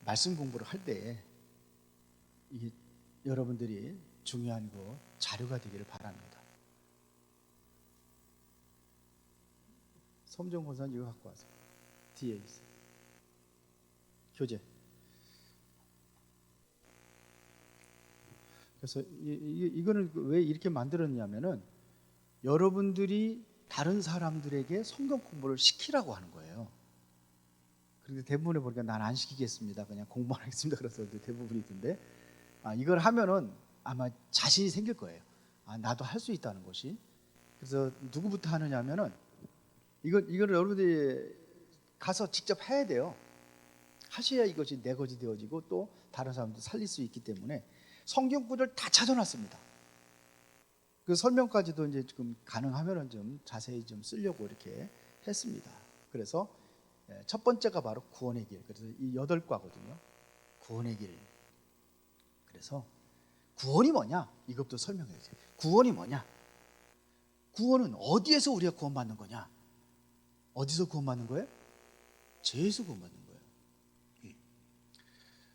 말씀 공부를 할 때 이게 여러분들이 중요한 거 자료가 되기를 바랍니다. 섬정 권사님 이거 갖고 와서 뒤에 있어요. 교재. 그래서 이거는 왜 이렇게 만들었냐면은 여러분들이 다른 사람들에게 성경 공부를 시키라고 하는 거예요. 그런데 대부분에 보니까 난 안 시키겠습니다. 그냥 공부만 하겠습니다. 그래서 대부분이던데 이걸 하면은 아마 자신이 생길 거예요. 나도 할 수 있다는 것이. 그래서 누구부터 하느냐면은 이걸 여러분들이 가서 직접 해야 돼요. 하셔야 이것이 내 것이 되어지고 또 다른 사람도 살릴 수 있기 때문에 성경 구절을 다 찾아놨습니다. 그 설명까지도 이제 지금 가능하면은 좀 자세히 좀 쓰려고 이렇게 했습니다. 그래서 첫 번째가 바로 구원의 길. 그래서 이 8과거든요. 구원의 길. 그래서 구원이 뭐냐? 이것도 설명해야지. 구원이 뭐냐? 구원은 어디에서 우리가 구원받는 거냐? 어디서 구원받는 거예요? 죄에서 구원받는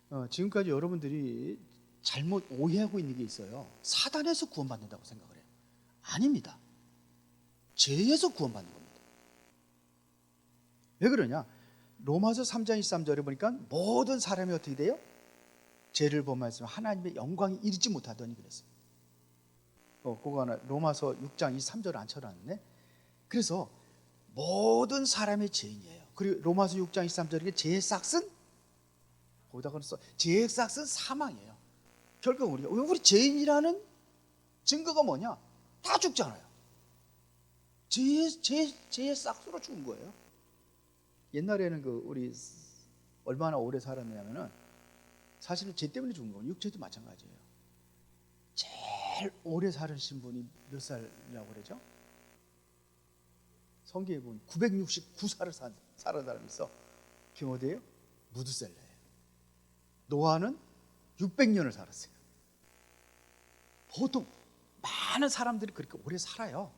거예요. 지금까지 여러분들이 잘못 오해하고 있는 게 있어요. 사단에서 구원받는다고 생각을 해요. 아닙니다. 죄에서 구원받는 겁니다. 왜 그러냐? 로마서 3장 23절에 보니까 모든 사람이 어떻게 돼요? 죄를 범하였으면 하나님의 영광이 이르지 못하더니 그랬어요. 그거 하나 로마서 6장 23절을 안 쳐놨네. 그래서 모든 사람의 죄인이에요. 그리고 로마서 6장 23절에 죄의 싹은 거기다가 써 죄의 싹은 사망이에요. 결국 우리 죄인이라는 증거가 뭐냐? 다 죽잖아요. 죄의 싹으로 죽은 거예요. 옛날에는 우리 얼마나 오래 살았냐면은 사실은 죄 때문에 죽은 거예요. 육체도 마찬가지예요. 제일 오래 사신 분이 몇 살이라고 그러죠? 성경에 보면 969살을 살은 사람이 있어. 그게 어디예요? 무드셀라예요. 노아는 600년을 살았어요. 보통 많은 사람들이 그렇게 오래 살아요.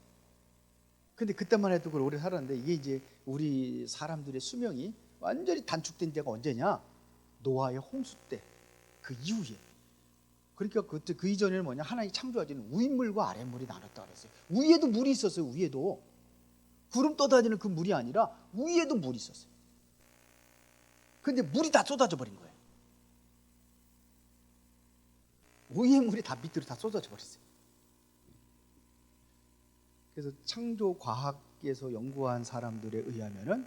근데 그때만 해도 그걸 오래 살았는데 이게 이제 우리 사람들의 수명이 완전히 단축된 때가 언제냐? 노아의 홍수 때, 그 이후에. 그러니까 그때 그 이전에는 뭐냐? 하나님이 창조하기는 위물과 아랫물이 나눴다 그랬어요. 위에도 물이 있었어요. 위에도 구름 떠다니는 그 물이 아니라 위에도 물이 있었어요. 근데 물이 다 쏟아져 버린 거예요. 위의 물이 다 밑으로 다 쏟아져 버렸어요. 그래서 창조 과학에서 연구한 사람들에 의하면은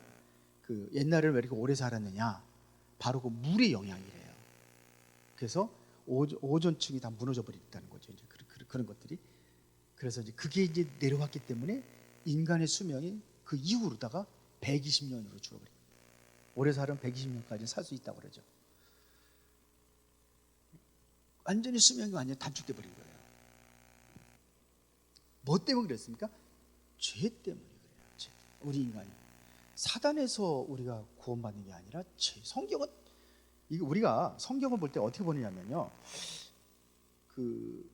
그 옛날에는 왜 이렇게 오래 살았느냐? 바로 그 물의 영향이래요. 그래서 오존층이 다 무너져 버렸다는 거죠. 이제 그런 것들이. 그래서 이제 그게 이제 내려왔기 때문에 인간의 수명이 그 이후로다가 120년으로 줄어버려요. 오래 살은 120년까지 살 수 있다고 그러죠. 완전히 수명이 완전히 단축돼 버린 거예요. 뭐 때문에 그랬습니까? 죄 때문에 그래요. 죄. 우리 인간이 사단에서 우리가 구원받는 게 아니라 죄. 성경은 이게 우리가 성경을 볼 때 어떻게 보느냐면요, 그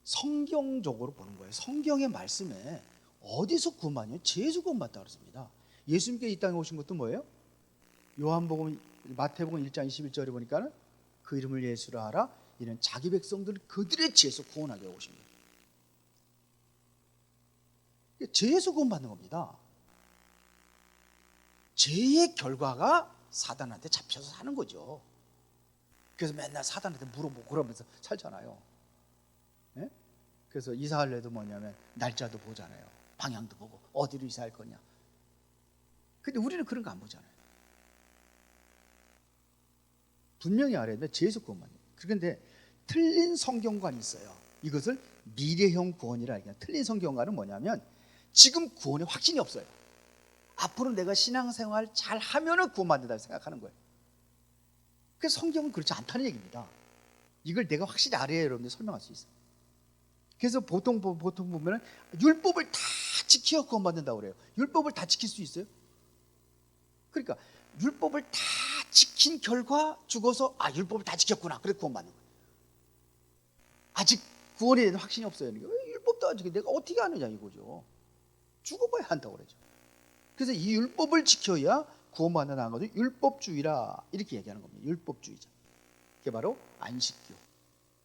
성경적으로 보는 거예요. 성경의 말씀에 어디서 구원받냐? 죄에서 구원받다 그랬습니다. 예수님께 이 땅에 오신 것도 뭐예요? 요한복음 마태복음 1장 21절에 보니까는 그 이름을 예수라 하라. 이는 자기 백성들을 그들의 죄에서 구원하게 오신 거예요. 죄에서 구원받는 겁니다. 죄의 결과가 사단한테 잡혀서 사는 거죠. 그래서 맨날 사단한테 물어보고 그러면서 살잖아요. 네? 그래서 이사할래도 뭐냐면 날짜도 보잖아요. 방향도 보고 어디로 이사할 거냐. 근데 우리는 그런 거 안 보잖아요. 분명히 알아야 돼. 죄에서 구원받는 거예요. 그런데 틀린 성경관이 있어요. 이것을 미래형 구원이라 얘기해요. 틀린 성경관은 뭐냐면 지금 구원에 확신이 없어요. 앞으로 내가 신앙생활 잘 하면은 구원받는다고 생각하는 거예요. 그래서 성경은 그렇지 않다는 얘기입니다. 이걸 내가 확실히 알아야 여러분들 설명할 수 있어요. 그래서 보통 보면은 율법을 다 지켜 구원받는다고 그래요. 율법을 다 지킬 수 있어요? 그러니까 율법을 다 지킨 결과 죽어서 율법을 다 지켰구나. 그래서 구원받는 거예요. 아직 구원에 대한 확신이 없어요. 왜 율법도 안 지켜? 내가 어떻게 아느냐 이거죠. 죽어봐야 한다고 그러죠. 그래서 이 율법을 지켜야 구원받는 나간 것은 율법주의라 이렇게 얘기하는 겁니다. 율법주의자. 그게 바로 안식교,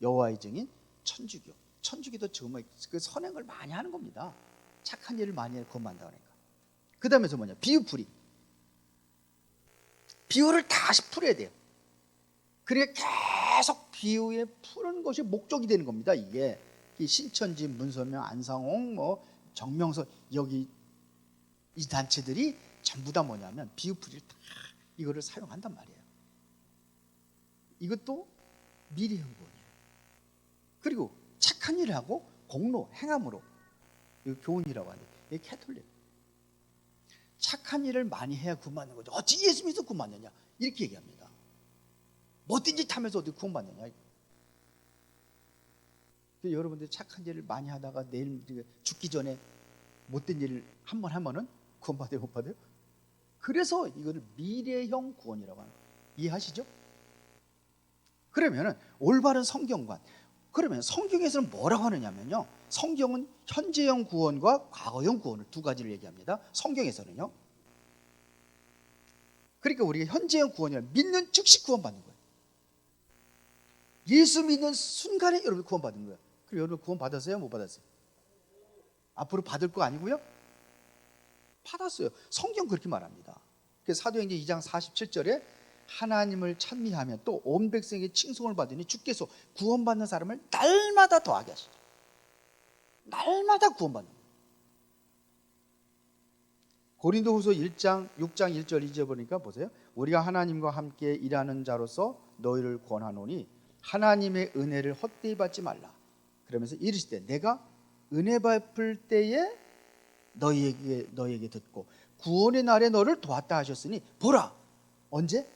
여호와의 증인, 천주교. 천주교도 정말 그 선행을 많이 하는 겁니다. 착한 일을 많이 해 구원받는다 그러니까. 그 다음에서 뭐냐, 비유풀이. 비유를 다시 풀어야 돼요. 그러니까 계속 비유에 푸는 것이 목적이 되는 겁니다. 이게 신천지, 문선명, 안상홍, 뭐 정명서, 여기 이 단체들이 전부 다 뭐냐면 비유풀이를 다 이거를 사용한단 말이에요. 이것도 미래형 구원이에요. 그리고 착한 일을 하고 공로, 행함으로, 이거 교훈이라고 하는데 이게 캐톨릭. 착한 일을 많이 해야 구원받는 거죠. 어찌 예수 믿어서 구원받느냐 이렇게 얘기합니다. 못된 짓 하면서 어떻게 구원받느냐. 여러분들 착한 일을 많이 하다가 내일 죽기 전에 못된 일을 한번 하면은 구원받아요, 못 받아요? 그래서 이거를 미래형 구원이라고 하는 거예요. 이해하시죠? 그러면은 올바른 성경관. 그러면 성경에서는 뭐라고 하느냐면요, 성경은 현재형 구원과 과거형 구원을 두 가지를 얘기합니다. 성경에서는요. 그러니까 우리가 현재형 구원이란 믿는 즉시 구원받는 거예요. 예수 믿는 순간에 여러분 구원받은 거예요. 그럼 여러분 구원 받았어요? 못 받았어요? 앞으로 받을 거 아니고요? 받았어요. 성경 그렇게 말합니다. 그래서 사도행전 2장 47절에 하나님을 찬미하면 또 온 백성에게 칭송을 받으니 주께서 구원받는 사람을 날마다 더하게 하시죠. 날마다 구원받는 거예요. 고린도후서 1장 6장 1절 2절 보니까 보세요. 우리가 하나님과 함께 일하는 자로서 너희를 권하노니 하나님의 은혜를 헛되이 받지 말라. 그러면서 이르시되 내가 은혜 베풀 때에 너희에게 듣고 구원의 날에 너를 도왔다 하셨으니 보라. 언제?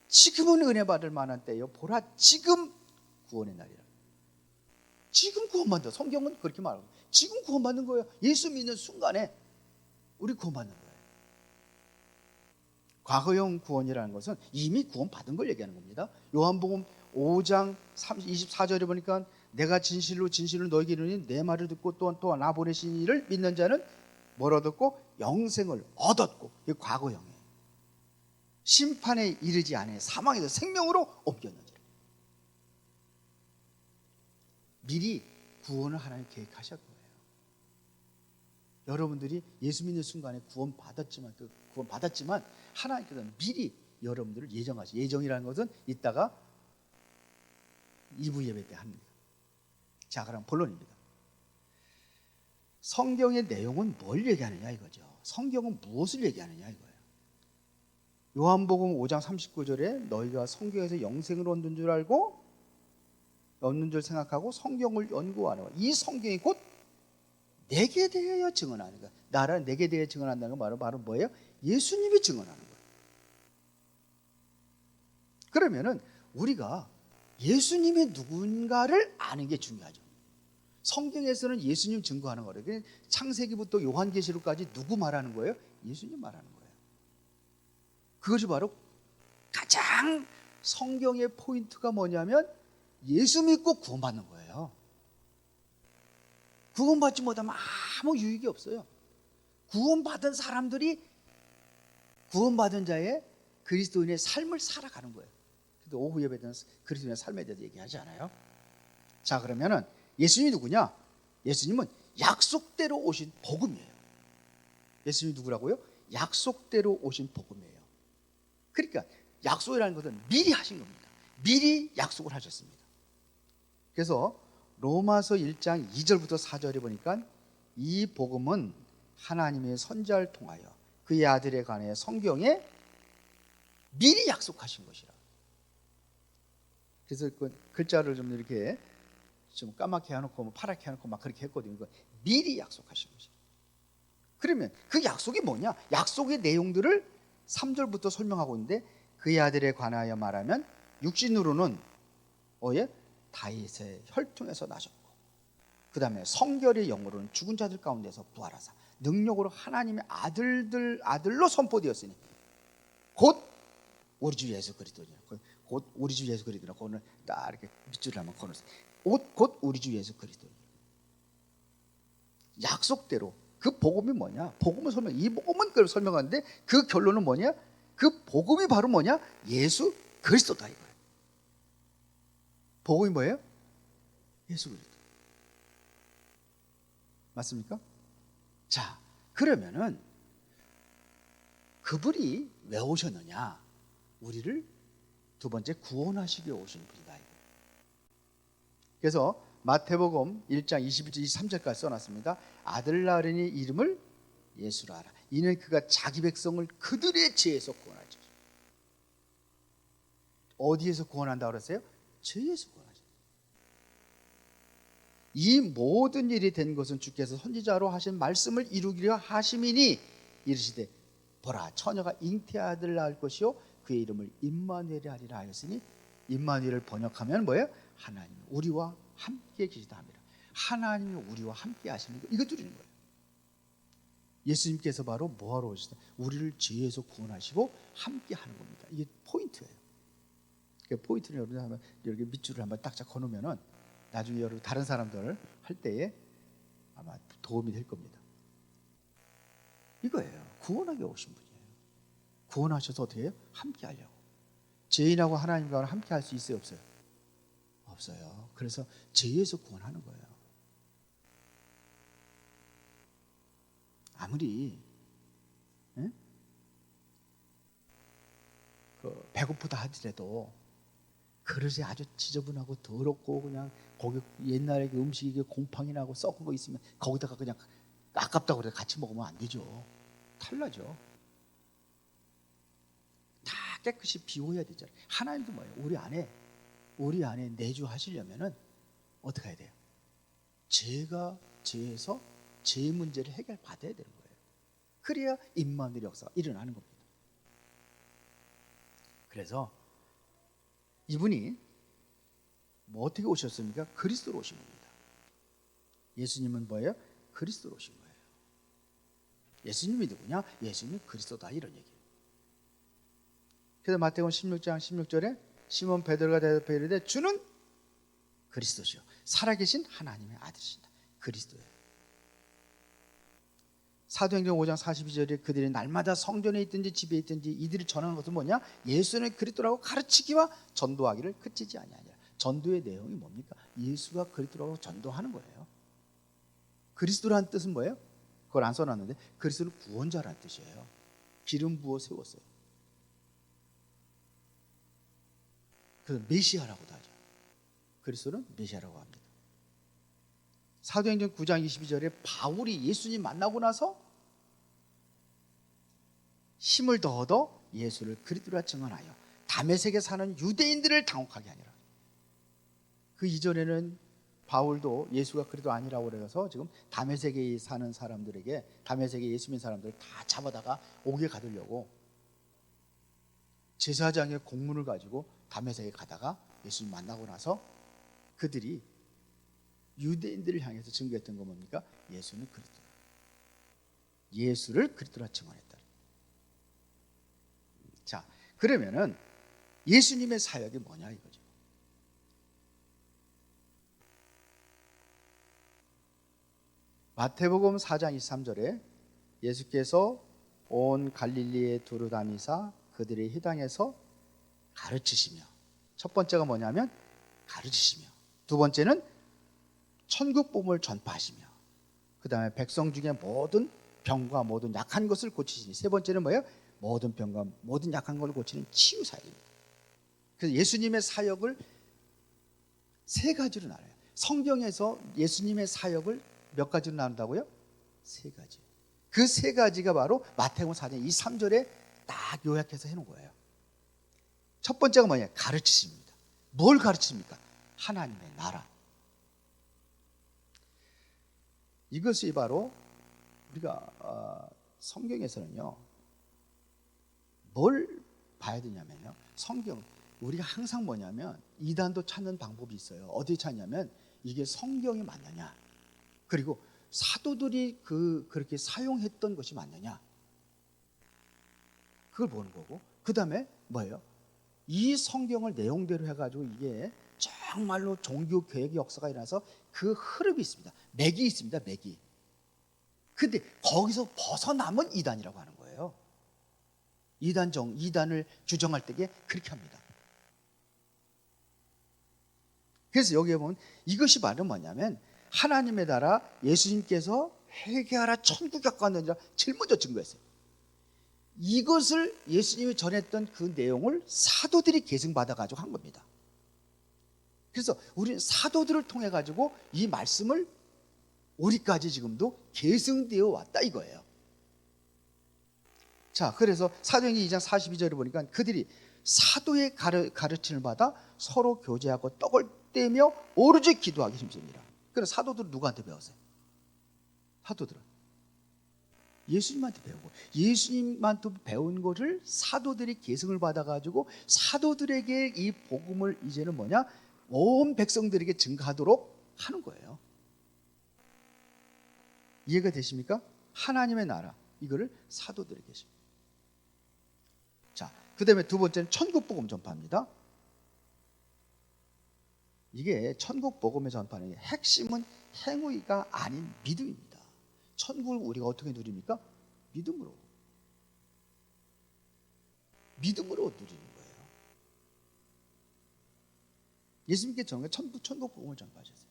지금은 은혜 받을 만한 때요. 보라, 지금 구원의 날이라. 지금 구원받는, 성경은 그렇게 말하고 지금 구원받는 거예요. 예수 믿는 순간에 우리 구원받는 거예요. 과거형 구원이라는 것은 이미 구원받은 걸 얘기하는 겁니다. 요한복음 5장 24절에 보니까 내가 진실로 너에게 이르니 내 말을 듣고 또한 나 보내신 이를 믿는 자는 뭘 얻었고 영생을 얻었고. 이게 과거형이에요. 심판에 이르지 않아 사망에서 생명으로 옮겼는지. 미리 구원을 하나님 계획하셨거예요. 여러분들이 예수 믿는 순간에 구원받았지만 하나님께서는 미리 여러분들을 예정하시. 예정이라는 것은 이따가 2부 예배 때 합니다. 자, 그럼 본론입니다. 성경의 내용은 뭘 얘기하느냐 이거죠. 성경은 무엇을 얘기하느냐 이거예요. 요한복음 5장 39절에 너희가 성경에서 영생을 얻는 줄 알고 얻는 줄 생각하고 성경을 연구하는, 이 성경이 곧 내게 대하여 증언하는 거예요. 나를 내게 대하여 증언한다는 건 바로 뭐예요? 예수님이 증언하는 거예요. 그러면은 우리가 예수님이 누군가를 아는 게 중요하죠. 성경에서는 예수님 증거하는 거예요. 창세기부터 요한계시록까지 누구 말하는 거예요? 예수님 말하는 거예요. 그것이 바로 가장 성경의 포인트가 뭐냐면 예수 믿고 구원받는 거예요. 구원받지 못하면 아무 유익이 없어요. 구원받은 사람들이 구원받은 자의 그리스도인의 삶을 살아가는 거예요. 그래도 오후 예배 때는 그리스도인의 삶에 대해서 얘기하지 않아요? 자, 그러면은 예수님이 누구냐? 예수님은 약속대로 오신 복음이에요. 예수님이 누구라고요? 약속대로 오신 복음이에요. 그러니까 약속이라는 것은 미리 하신 겁니다. 미리 약속을 하셨습니다. 그래서 로마서 1장 2절부터 4절에 보니까 이 복음은 하나님의 선지자를 통하여 그의 아들에 관해 성경에 미리 약속하신 것이라. 그래서 그 글자를 좀 이렇게 좀 까맣게 해놓고 뭐 파랗게 해놓고 막 그렇게 했거든요. 미리 약속하신 것이라. 그러면 그 약속이 뭐냐? 약속의 내용들을 3절부터 설명하고 있는데 그의 아들에 관하여 말하면 육신으로는 다윗의 혈통에서 나셨고, 그 다음에 성결의 영으로는 죽은 자들 가운데서 부활하사 능력으로 하나님의 아들로 선포되었으니 곧 우리 주 예수 그리스도니라. 곧 우리 주 예수 그리스도니라. 그거는 딱 이렇게 밑줄을 한번 걸었어요. 곧 우리 주 예수 그리스도니라. 약속대로 그 복음이 뭐냐? 복음을 설명. 이 복음은 그걸 설명하는데 그 결론은 뭐냐? 그 복음이 바로 뭐냐? 예수 그리스도다 이거예요. 복음이 뭐예요? 예수 그리스도. 맞습니까? 자, 그러면은 그분이 왜 오셨느냐? 우리를 두 번째 구원하시기 위해 오신 분이다. 그래서 마태복음 1장 21절 23절까지 써놨습니다. 아들 낳으리니 이름을 예수라 하라. 이는 그가 자기 백성을 그들의 죄에서 구원하죠. 어디에서 구원한다고 그랬어요? 죄에서 구원하죠. 이 모든 일이 된 것은 주께서 선지자로 하신 말씀을 이루기려 하심이니 이르시되 보라 처녀가 잉태한 아들을 낳을 것이요 그의 이름을 임마누엘이 하리라 하였으니 임마누엘을 번역하면 뭐예요? 하나님 우리와 함께 계시다 합니다. 하나님이 우리와 함께 하시는 거 이거 드리는 거예요. 예수님께서 바로 뭐하러 오시다? 우리를 죄에서 구원하시고 함께 하는 겁니다. 이게 포인트예요. 그러니까 포인트를 여러분 한번 이렇게 밑줄을 한번 딱 걸으면은 나중에 여러분 다른 사람들 할 때에 아마 도움이 될 겁니다. 이거예요. 구원하게 오신 분이에요. 구원하셔서 어떻게 해요? 함께 하려고. 죄인하고 하나님과 함께 할 수 있어요? 없어요? 없어요. 그래서 죄에서 구원하는 거예요. 아무리 배고프다 하더라도 그릇이 아주 지저분하고 더럽고 그냥 거기 옛날에 그 음식이 곰팡이 나고 썩은 거 있으면 거기다가 그냥 아깝다고 그래 같이 먹으면 안 되죠. 탈나죠. 다 깨끗이 비워야 되잖아요. 하나님도 뭐예요? 우리 안에 내주하시려면은 어떻게 해야 돼요? 죄에서 죄 문제를 해결받아야 되는 거예요. 그래야 임마누엘 역사가 일어나는 겁니다. 그래서 이분이 뭐 어떻게 오셨습니까? 그리스도로 오신 겁니다. 예수님은 뭐예요? 그리스도로 오신 거예요. 예수님이 누구냐? 예수님이 그리스도다 이런 얘기예요. 그래서 마태복음 16장 16절에 시몬 베드로가 대답해 이르되 주는 그리스도시요 살아계신 하나님의 아들이시다. 그리스도예요. 사도행전 5장 42절에 그들이 날마다 성전에 있든지 집에 있든지 이들이 전하는 것은 뭐냐? 예수는 그리스도라고 가르치기와 전도하기를 그치지 아니하니라. 전도의 내용이 뭡니까? 예수가 그리스도라고 전도하는 거예요. 그리스도라는 뜻은 뭐예요? 그걸 안 써놨는데 그리스도는 구원자라는 뜻이에요. 기름 부어 세웠어요. 그래서 메시아라고도 하죠. 그리스도는 메시아라고 합니다. 사도행전 9장 22절에 바울이 예수님 만나고 나서 힘을 더 얻어 예수를 그리스도라 증언하여 다메섹에 사는 유대인들을 당혹하게 하니라. 그 이전에는 바울도 예수가 그리스도 아니라고 그래서 지금 다메섹에 사는 사람들에게 다메섹에 예수 믿는 사람들을 다 잡아다가 옥에 가두려고 제사장의 공문을 가지고 다메섹에 가다가 예수님 만나고 나서 그들이 유대인들을 향해서 증거했던 건 뭡니까? 예수는 그리스도. 예수를 그리스도라 증언했다. 자, 그러면은 예수님의 사역이 뭐냐 이거죠. 마태복음 4장 23절에 예수께서 온 갈릴리에 두루 다니사 그들의 회당에서 가르치시며 첫 번째가 뭐냐면 가르치시며 두 번째는 천국 복음을 전파하시며 그 다음에 백성 중에 모든 병과 모든 약한 것을 고치시니 세 번째는 뭐예요? 모든 병과 모든 약한 것을 고치는 치유 사역입니다. 그래서 예수님의 사역을 세 가지로 나눠요. 성경에서 예수님의 사역을 몇 가지로 나눈다고요? 세 가지. 그 세 가지가 바로 마태복음 4장 23절에 딱 요약해서 해놓은 거예요. 첫 번째가 뭐냐? 가르치십니다. 뭘 가르칩니까? 하나님의 나라. 이것이 바로 우리가 성경에서는요 뭘 봐야 되냐면요 성경 우리가 항상 뭐냐면 이단도 찾는 방법이 있어요. 어디 찾냐면 이게 성경이 맞느냐 그리고 사도들이 그렇게 사용했던 것이 맞느냐 그걸 보는 거고 그 다음에 뭐예요? 이 성경을 내용대로 해가지고 이게 정말로 종교 개혁의 역사가 일어나서 그 흐름이 있습니다. 맥이 있습니다. 맥이. 근데 거기서 벗어나면 이단이라고 하는 거예요. 이단을 규정할 때에 그렇게 합니다. 그래서 여기에 보면 이것이 바로 뭐냐면 하나님의 나라, 예수님께서 회개하라 천국에 가까우니라 제일 먼저 증거했어요. 이것을 예수님이 전했던 그 내용을 사도들이 계승받아 가지고 한 겁니다. 그래서 우리는 사도들을 통해 가지고 이 말씀을 우리까지 지금도 계승되어 왔다 이거예요. 자, 그래서 사도행전 2장 42절에 보니까 그들이 사도의 가르침을 받아 서로 교제하고 떡을 떼며 오로지 기도하기 힘씁니다. 그래서 사도들은 누구한테 배웠어요? 사도들은 예수님한테 배우고, 예수님한테 배운 것을 사도들이 계승을 받아가지고 사도들에게 이 복음을 이제는 뭐냐? 온 백성들에게 증가하도록 하는 거예요. 이해가 되십니까? 하나님의 나라, 이거를 사도들에게 계십니다. 자, 그 다음에 두 번째는 천국 복음 전파입니다. 이게 천국 복음의 전파는 핵심은 행위가 아닌 믿음입니다. 천국을 우리가 어떻게 누립니까? 믿음으로 누리는 거예요. 예수님께 전에 천국 복음을 전파하셨어요.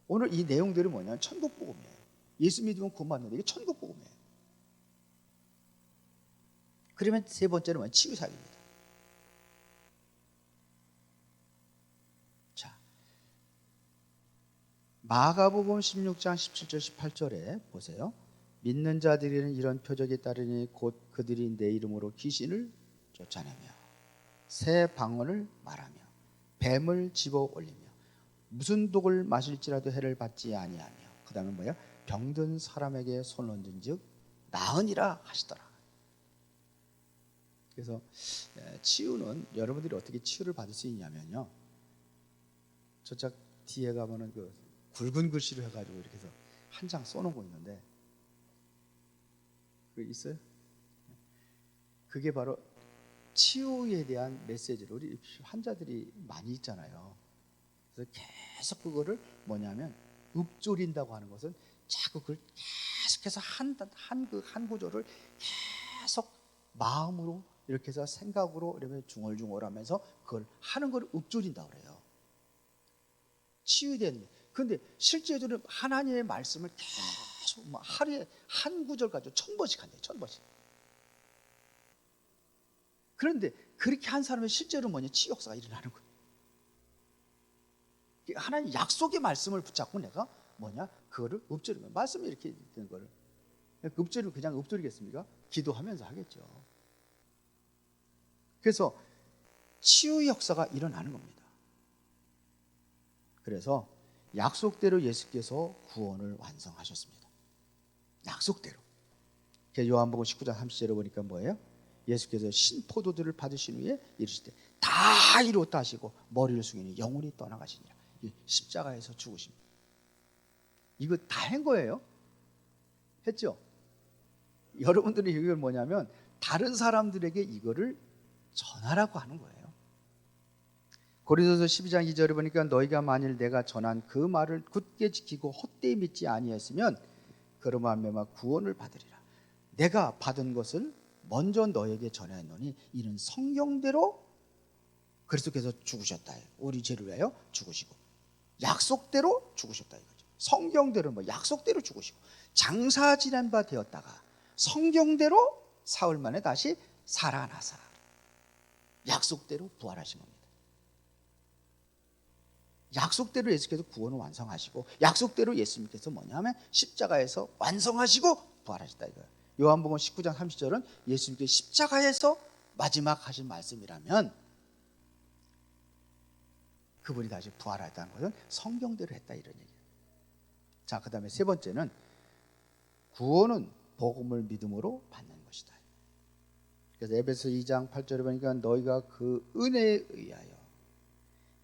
오늘 이 내용들이 뭐냐면 천국 복음이에요. 예수 믿으면 구원받는데 이게 천국 복음이에요. 그러면 세 번째는 뭐냐? 치유 사역입니다. 자, 마가복음 16장 17절 18절에 보세요. 믿는 자들에게는 이런 표적이 따르니 곧 그들이 내 이름으로 귀신을 쫓아내며 새 방언을 말하며 뱀을 집어 올리며 무슨 독을 마실지라도 해를 받지 아니하며 그 다음에 뭐야? 병든 사람에게 손을 얹은 즉 나으니라 하시더라. 그래서 치유는 여러분들이 어떻게 치유를 받을 수 있냐면요, 저쪽 뒤에 가면은 그 굵은 글씨로 해가지고 이렇게 해서 한 장 써놓고 있는데 그 있어요? 그게 바로 치유에 대한 메시지를 우리 환자들이 많이 있잖아요. 그래서 계속 그거를 뭐냐면 읊조린다고 하는 것은 자꾸 그걸 계속해서 한 구조를 계속 마음으로 이렇게 해서 생각으로 이러면 중얼중얼하면서 그걸 하는 걸 읊조린다고 그래요. 치유되는. 근데 실제로는 하나님의 말씀을 계속 하루에 한 구절 가지고 1000번씩 한대요. 1000번씩. 그런데 그렇게 한 사람의 실제로 뭐냐? 치유 역사가 일어나는 거예요. 하나님 약속의 말씀을 붙잡고 내가 뭐냐? 그거를 읊조리면 말씀이 이렇게 되는 거를 읊조리면 그냥 읊조리겠습니까? 기도하면서 하겠죠. 그래서 치유 역사가 일어나는 겁니다. 그래서 약속대로 예수께서 구원을 완성하셨습니다. 약속대로. 요한복음 19장 30절에 보니까 뭐예요? 예수께서 신포도들을 받으신 후에 이르시되 다 이루었다 하시고 머리를 숙이니 영혼이 떠나가시니라. 십자가에서 죽으십니다. 이거 다 한 거예요. 했죠? 여러분들이 이걸 뭐냐면 다른 사람들에게 이거를 전하라고 하는 거예요. 고린도서 12장 2절에 보니까 너희가 만일 내가 전한 그 말을 굳게 지키고 헛되이 믿지 아니했으면 그로 말미암아 구원을 받으리라. 내가 받은 것을 먼저 너에게 전하였노니 이는 성경대로 그리스도께서 죽으셨다. 우리 죄를 위하여 죽으시고 약속대로 죽으셨다 이거죠. 성경대로 약속대로 죽으시고 장사 지낸 바 되었다가 성경대로 사흘 만에 다시 살아나사 약속대로 부활하신 겁니다. 약속대로 예수께서 구원을 완성하시고 약속대로 예수님께서 뭐냐면 십자가에서 완성하시고 부활하셨다 이거예요. 요한복음 19장 30절은 예수님께서 십자가에서 마지막 하신 말씀이라면 그분이 다시 부활했다는 것은 성경대로 했다 이런 얘기예요. 자, 그 다음에 세 번째는 구원은 복음을 믿음으로 받는 것이다. 그래서 에베소 2장 8절에 보니까 너희가 그 은혜에 의하여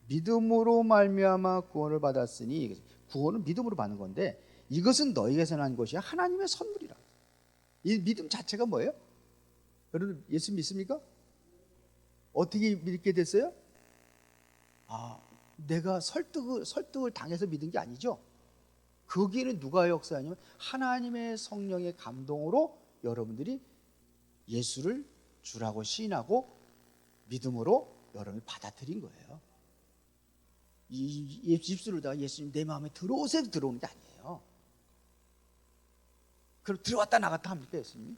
믿음으로 말미암아 구원을 받았으니 구원은 믿음으로 받는 건데 이것은 너희에게서 난 것이 하나님의 선물이라. 이 믿음 자체가 뭐예요? 여러분 예수 믿습니까? 어떻게 믿게 됐어요? 내가 설득을 당해서 믿은 게 아니죠. 거기에는 누가 역사하냐면 하나님의 성령의 감동으로 여러분들이 예수를 주라고 시인하고 믿음으로 여러분이 받아들인 거예요. 이 입술을 다 예수님 내 마음에 들어오세요 들어오는 게 아니에요. 그럼 들어왔다 나갔다 합니까 예수님이?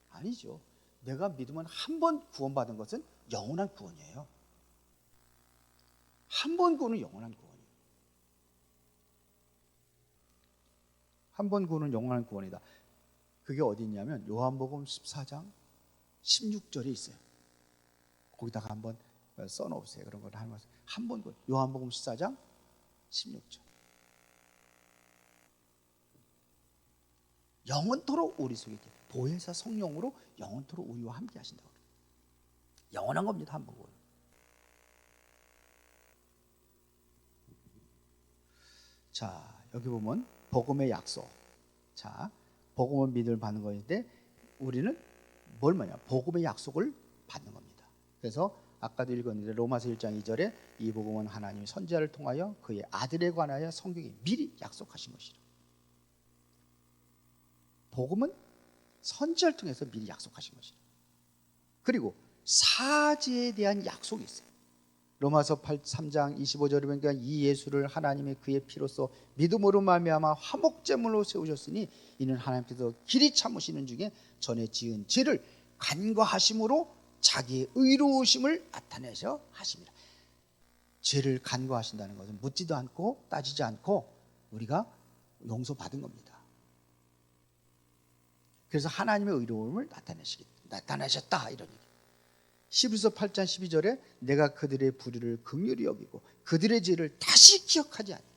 아니죠. 내가 믿으면 한 번 구원받은 것은 영원한 구원이에요. 한 번 구원은 영원한 구원이에요. 한 번 구원은 영원한 구원이다. 그게 어디 있냐면 요한복음 14장 16절에 있어요. 거기다가 한번 써놓으세요. 그런 걸 한 번 구원. 요한복음 14장 16절. 영원토록 우리 속에 보혜사 성령으로 영원토록 우리와 함께 하신다고 그래요. 영원한 겁니다. 한 번 구원. 자, 여기 보면 복음의 약속. 자, 복음을 믿음을 받는 것인데 우리는 뭘 뭐냐? 복음의 약속을 받는 겁니다. 그래서 아까도 읽었는데 로마서 1장 2절에 이 복음은 하나님이 선지자를 통하여 그의 아들에 관하여 성경에 미리 약속하신 것이라. 복음은 선지자를 통해서 미리 약속하신 것이라. 그리고 사제에 대한 약속이 있어요. 로마서 3장 25절에 보니까 이 예수를 하나님의 그의 피로써 믿음으로 말미암아 화목제물로 세우셨으니 이는 하나님께서 길이 참으시는 중에 전에 지은 죄를 간과하심으로 자기의 의로우심을 나타내셔 하십니다. 죄를 간과하신다는 것은 묻지도 않고 따지지 않고 우리가 용서받은 겁니다. 그래서 하나님의 의로움을 나타내셨다 이런 얘기. 히브리서 8장 12절에 내가 그들의 불의를 긍휼히 여기고 그들의 죄를 다시 기억하지 않는다.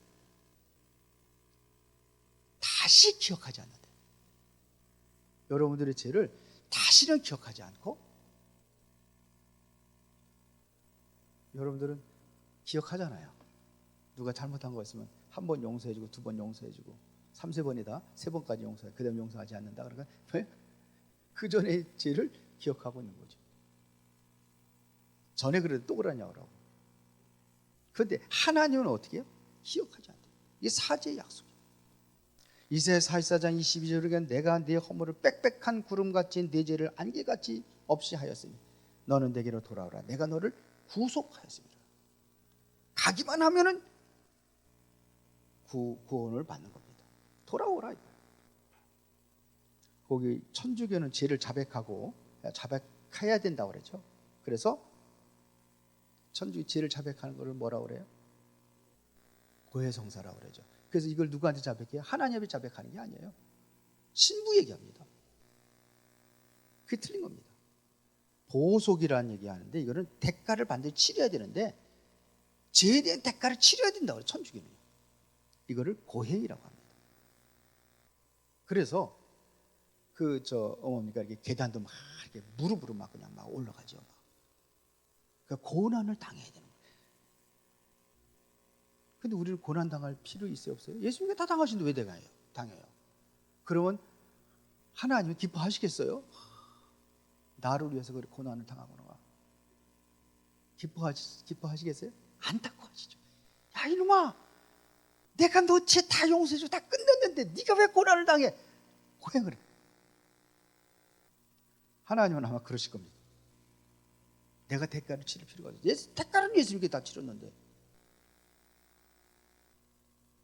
다시 기억하지 않는다. 여러분들의 죄를 다시는 기억하지 않고 여러분들은 기억하잖아요. 누가 잘못한 거 있으면 한 번 용서해주고 두 번 용서해주고 3-4번이다 3번까지 용서해. 그 다음 용서하지 않는다. 그러니까 왜? 그 전의 죄를 기억하고 있는 거죠. 전에 그래도 또 그러냐고 그러고. 그런데 하나님은 어떻게 해요? 기억하지 않아요. 이게 사제의 약속이에요. 이사야 44장 22절에 내가 네 허물을 빽빽한 구름같이 네 죄를 안개같이 없이 하였으니 너는 내게로 돌아오라. 내가 너를 구속하였습니다. 가기만 하면은 구원을 받는 겁니다. 돌아오라. 거기 천주교는 죄를 자백해야 된다고 그러죠. 그래서 천주교 죄를 자백하는 것을 뭐라고 그래요? 고해성사라고 그러죠. 그래서 이걸 누구한테 자백해요? 하나님에 자백하는 게 아니에요. 신부 얘기합니다. 그게 틀린 겁니다. 보속이라는 얘기하는데 이거는 대가를 반드시 치러야 되는데 죄에 대한 대가를 치러야 된다고 그래요. 천주교는. 이거를 고해이라고 합니다. 그래서 뭡니까 이렇게 계단도 막 이렇게 무릎으로 막 그냥 막 올라가죠. 막. 그러니까 고난을 당해야 되는 거예요. 근데 우리는 고난 당할 필요 있어요, 없어요? 예수님이 다 당하시는데 왜 당해요? 그러면 하나님은 기뻐하시겠어요? 나를 위해서 그렇게 고난을 당하거나 기뻐하시겠어요? 안타까워하시죠. 야 이놈아, 내가 너 죄 다 용서해주고 다 끝냈는데 네가 왜 고난을 당해? 왜 그래? 하나님은 아마 그러실 겁니다. 내가 대가를 치를 필요가 없어요. 대가는 예수님께 다 치렀는데.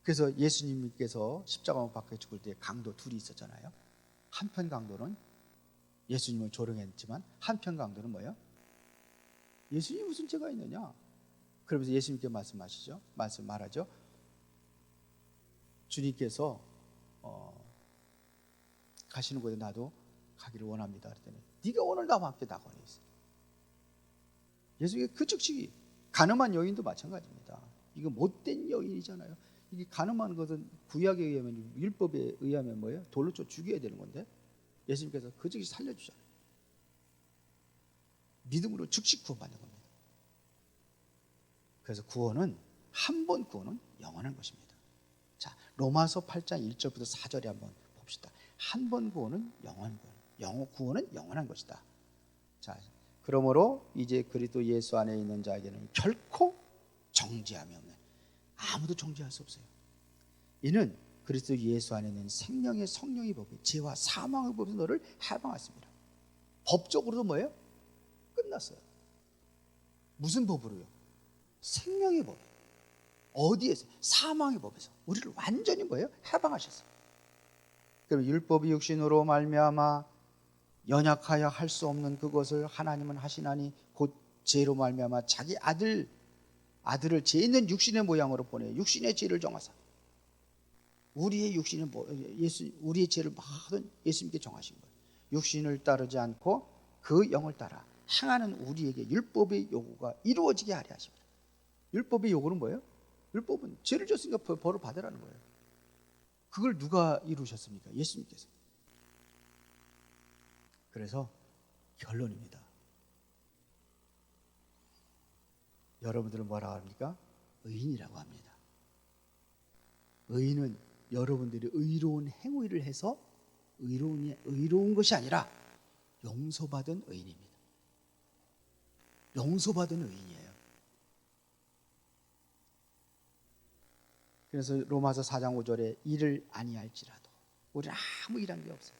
그래서 예수님께서 십자가 못 박혀 죽을 때 강도 둘이 있었잖아요. 한편 강도는 예수님을 조롱했지만 한편 강도는 뭐예요? 예수님이 무슨 죄가 있느냐? 그러면서 예수님께 말하죠. 주님께서 가시는 곳에 나도 가기를 원합니다. 그랬더니 네가 오늘 나와 함께 나가니 있어. 예수님의 그 즉시 간음한 여인도 마찬가지입니다. 이거 못된 여인이잖아요. 이게 간음하는 것은 구약에 의하면 율법에 의하면 뭐예요? 돌로 쳐 죽여야 되는 건데 예수님께서 그 즉시 살려주잖아요. 믿음으로 즉시 구원받는 겁니다. 그래서 구원은 한 번 구원은 영원한 것입니다. 자, 로마서 8장 1절부터 4절에 한번 봅시다. 한 번 구원은 영원한 구원, 구원은 영원한 것이다. 자, 그러므로 이제 그리스도 예수 안에 있는 자에게는 결코 정죄함이 없는, 아무도 정죄할 수 없어요. 이는 그리스도 예수 안에 있는 생명의 성령의 법이 죄와 사망의 법에서 너를 해방했습니다. 법적으로도 뭐예요? 끝났어요. 무슨 법으로요? 생명의 법. 어디에서? 사망의 법에서 우리를 완전히 뭐예요? 해방하셨어요. 그럼 율법이 육신으로 말미암아 연약하여 할 수 없는 그것을 하나님은 하시나니 곧 죄로 말미암아 자기 아들을 죄 있는 육신의 모양으로 보내 육신의 죄를 정하사 우리의 육신은 우리의 죄를 모든 예수님께 정하신 거예요. 육신을 따르지 않고 그 영을 따라 행하는 우리에게 율법의 요구가 이루어지게 하려 하십니다. 율법의 요구는 뭐예요? 율법은 죄를 졌으니까 벌을 받으라는 거예요. 그걸 누가 이루셨습니까? 예수님께서. 그래서 결론입니다. 여러분들은 뭐라고 합니까? 의인이라고 합니다. 의인은 여러분들이 의로운 행위를 해서 의로운 것이 아니라 용서받은 의인입니다. 용서받은 의인이에요. 그래서 로마서 4장 5절에 일을 아니할지라도 우리는 아무 일한 게 없어요.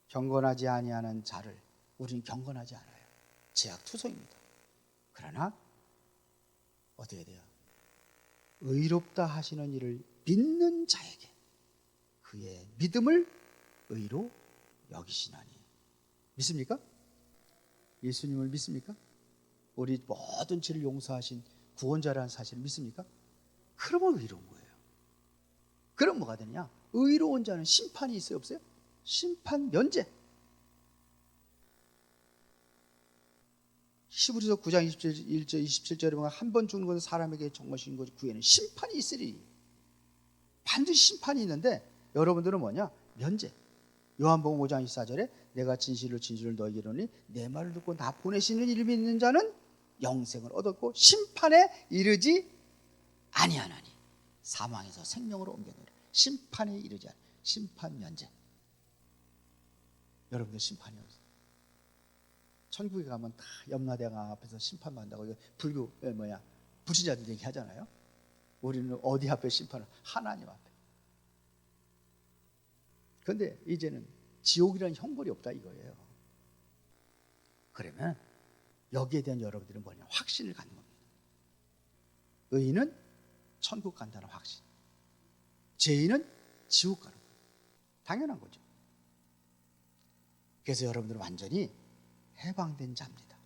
경건하지 아니하는 자를 우리는 경건하지 않아요. 죄악투성입니다. 그러나 어떻게 돼요? 의롭다 하시는 이를 믿는 자에게 그의 믿음을 의로 여기시나니. 믿습니까? 예수님을 믿습니까? 우리 모든 죄를 용서하신 구원자라는 사실을 믿습니까? 그러면 의로운 거예요. 그럼 뭐가 되느냐? 의로운 자는 심판이 있어요, 없어요? 심판 면제. 히브리서 9장 27절에 보면 한 번 죽는 것은 사람에게 정하신 것 후에는 심판이 있으리. 반드시 심판이 있는데 여러분들은 뭐냐? 면제. 요한복음 5장 24절에 내가 진실을 너에게 이르노니 내 말을 듣고 나 보내시는 이를 믿는 자는 영생을 얻었고 심판에 이르지 아니하나니 사망에서 생명으로 옮겨내라. 심판에 이르지 않아. 심판 면제. 여러분들 심판이 없어요. 천국에 가면 다 염라대왕 앞에서 심판받는다고. 이거 불교 불신자들 얘기하잖아요. 우리는 어디 앞에 심판을? 하나님 앞에. 그런데 이제는 지옥이라는 형벌이 없다 이거예요. 그러면 여기에 대한 여러분들은 뭐냐? 확신을 갖는 겁니다. 의인은 천국 간다는 확신, 죄인은 지옥 가는 거예요. 당연한 거죠. 그래서 여러분들은 완전히 해방된 자입니다.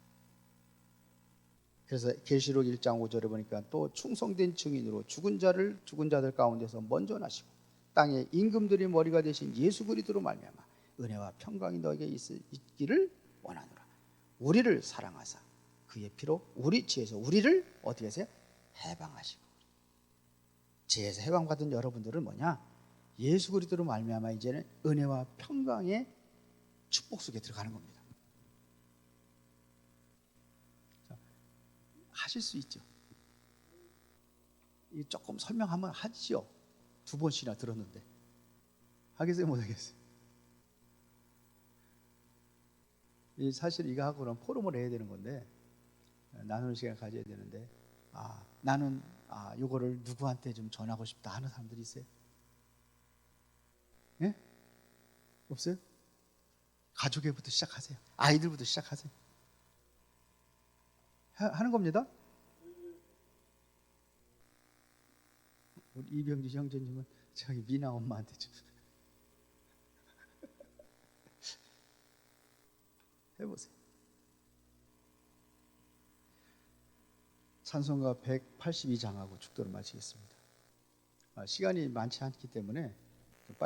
그래서 계시록 1장 5절에 보니까 또 충성된 증인으로 죽은 자들 가운데서 먼저 나시고 땅의 임금들의 머리가 되신 예수 그리스도로 말미암아 은혜와 평강이 너에게 있기를 원하노라. 우리를 사랑하사 그의 피로 우리 죄에서 우리를 어떻게 하세요? 해방하시고. 죄에서 해방받은 여러분들은 뭐냐? 예수 그리스도로 말미암아 이제는 은혜와 평강의 축복 속에 들어가는 겁니다. 하실 수 있죠. 조금 설명하면 하지요. 2번씩이나 들었는데 하겠어요, 못 하겠어요? 사실 이거 하고 그럼 포럼을 해야 되는 건데 나누는 시간을 가져야 되는데 나는 이거를 누구한테 좀 전하고 싶다 하는 사람들이 있어요? 예? 없어요? 가족애부터 시작하세요. 아이들부터 시작하세요. 하는 겁니다. 우리 이병주 형제님은 저기 미나 엄마한테 좀 해보세요. 찬송가 182장하고 축도를 마치겠습니다. 시간이 많지 않기 때문에